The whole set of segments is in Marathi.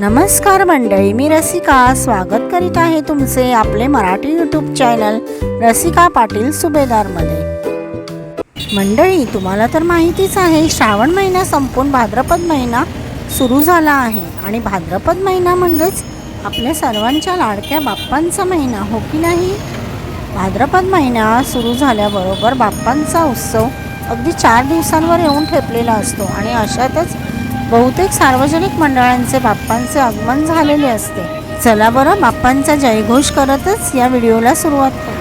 नमस्कार मंडळी, मी रसिका स्वागत करीत आहे तुमचे आपले मराठी यूट्यूब चॅनल रसिका पाटील सुभेदारमध्ये। मंडळी, तुम्हाला तर माहितीच आहे, श्रावण महिना संपून भाद्रपद महिना सुरू झाला आहे आणि भाद्रपद महिना म्हणजेच आपल्या सर्वांच्या लाडक्या बाप्पांचा महिना, हो की नाही? भाद्रपद महिना सुरू झाल्याबरोबर बाप्पांचा उत्सव अगदी 4 दिवसांवर येऊन ठेपलेला असतो आणि अशातच बहुतेक सार्वजनिक मंडळांचे बाप्पांचे आगमन झालेले असते। चला बरं, बाप्पांचा जयघोष करतच या व्हिडिओला सुरुवात करू।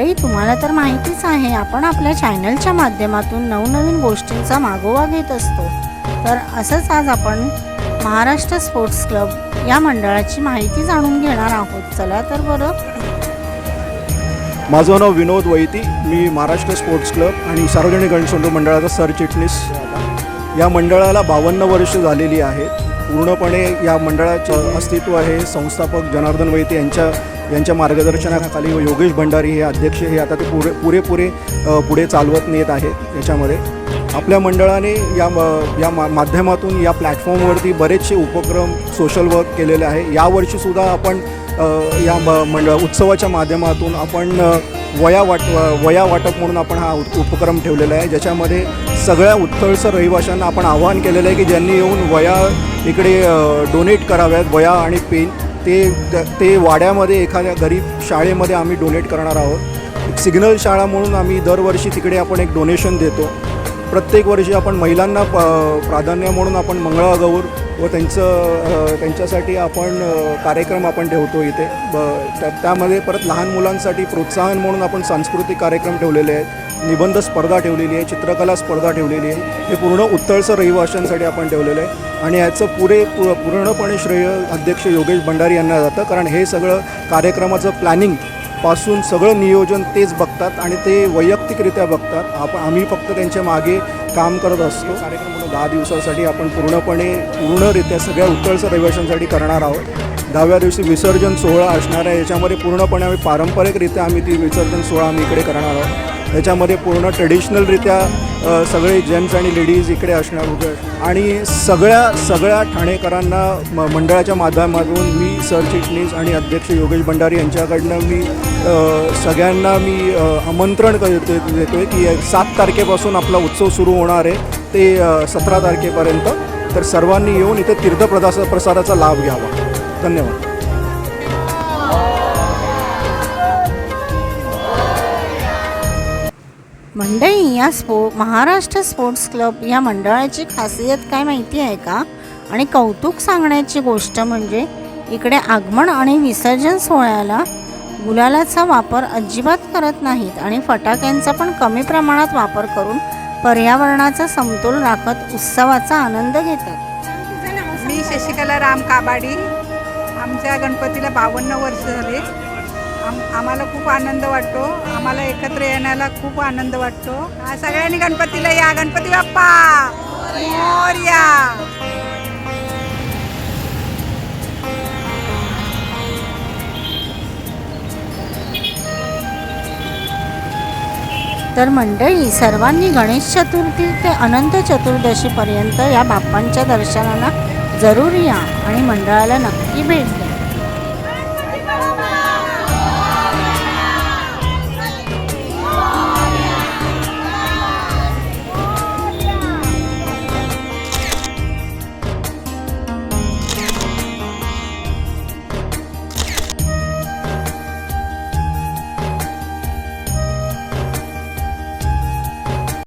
मंडळी, तुम्हाला तर माहितीच आहे, आपण आपल्या चॅनलच्या माध्यमातून नवनवीन गोष्टींचा मागोवा घेत असतो. तर असंच आज आपण महाराष्ट्र स्पोर्ट्स क्लब या मंडळाची माहिती जाणून घेणार आहोत. चला तर बरं. माझं नाव विनोद वैती. मी महाराष्ट्र स्पोर्ट्स क्लब आणि सार्वजनिक गणेशोत्सव मंडळाचा सरचिटणीस. या मंडळाला 52 वर्ष झालेली आहेत. पूर्णपणे या मंडळाचं अस्तित्व आहे संस्थापक जनार्दन वैती यांच्या मार्गदर्शनाखाली योगेश भंडारी हे अध्यक्ष हे आता ते पुरेपुरे पुढे चालवत नेत आहेत. याच्यामध्ये आपल्या मंडळाने या माध्यमातून या प्लॅटफॉर्मवरती बरेचसे उपक्रम सोशल वर्क केलेले आहे. यावर्षीसुद्धा आपण या उत्सवाच्या माध्यमातून आपण वया वाटप म्हणून आपण हा उपक्रम ठेवलेला आहे, ज्याच्यामध्ये सगळ्या उत्तळसर रहिवाशांना आपण आवाहन केलेलं आहे की ज्यांनी येऊन वया इकडे डोनेट कराव्यात, वया आणि पेन ते वाड्यामध्ये एखाद्या गरीब शाळेमध्ये आम्ही डोनेट करणार आहोत. एक सिग्नल शाळा म्हणून आम्ही दरवर्षी तिकडे आपण एक डोनेशन देतो. प्रत्येक वर्षी आपण महिलांना प्राधान्य म्हणून आपण मंगळागौर व त्यांच्यासाठी आपण कार्यक्रम आपण ठेवतो इथे. त्यामध्ये परत लहान मुलांसाठी प्रोत्साहन म्हणून आपण सांस्कृतिक कार्यक्रम ठेवलेले आहेत, निबंध स्पर्धा ठेवलेली आहे, चित्रकला स्पर्धा ठेवलेली आहे. हे पूर्ण उत्तळसर रहिवाशांसाठी आपण ठेवलेलं आहे आणि याचं पूर्णपणे श्रेय अध्यक्ष योगेश भंडारी यांना जातं, कारण हे सगळं कार्यक्रमाचं प्लॅनिंग पासून सगळं नियोजन तेच बघतात आणि ते वैयक्तिकरित्या बघतात. आम्ही फक्त त्यांच्या मागे काम करत असतो. कार्यक्रम 10 दिवसासाठी आपण पूर्णरित्या सगळ्या उत्तळसर रहिवाशांसाठी करणार आहोत. 10व्या दिवशी विसर्जन सोहळा असणार आहे. याच्यामध्ये पूर्णपणे आम्ही पारंपरिकरित्या ती विसर्जन सोहळा आम्ही इकडे करणार आहोत. त्याच्यामध्ये पूर्ण ट्रेडिशनलरित्या सगळे जेंट्स आणि लेडीज इकडे असणार होते आणि सगळ्या ठाणेकरांना मंडळाच्या माध्यमातून मी सरचिटणीस आणि अध्यक्ष योगेश भंडारी यांच्याकडनं मी सगळ्यांना आमंत्रण देतो आहे की 7 तारखेपासून आपला उत्सव सुरू होणार आहे ते 17 तारखेपर्यंत. तर सर्वांनी येऊन इथे तीर्थप्रसादाचा लाभ घ्यावा. धन्यवाद. मंडळी, या महाराष्ट्र स्पोर्ट्स क्लब या मंडळाची खासियत काय माहिती आहे का? आणि कौतुक सांगण्याची गोष्ट म्हणजे इकडे आगमन आणि विसर्जन सोहळ्याला गुलालाचा वापर अजिबात करत नाहीत आणि फटाक्यांचा पण कमी प्रमाणात वापर करून पर्यावरणाचा समतोल राखत उत्सवाचा आनंद घेतात. मी शशिकला राम काबाडी. आमच्या गणपतीला 52 वर्ष झाले. आम्हाला खूप आनंद वाटतो. आम्हाला एकत्र येण्याला खूप आनंद वाटतो. सगळ्यांनी गणपतीला या. गणपती बाप्पा मोरया. तर मंडळी, सर्वांनी गणेश चतुर्थी ते अनंत चतुर्दशीपर्यंत या बाप्पांच्या दर्शनाला जरूर या आणि मंडळाला नक्की भेट द्या.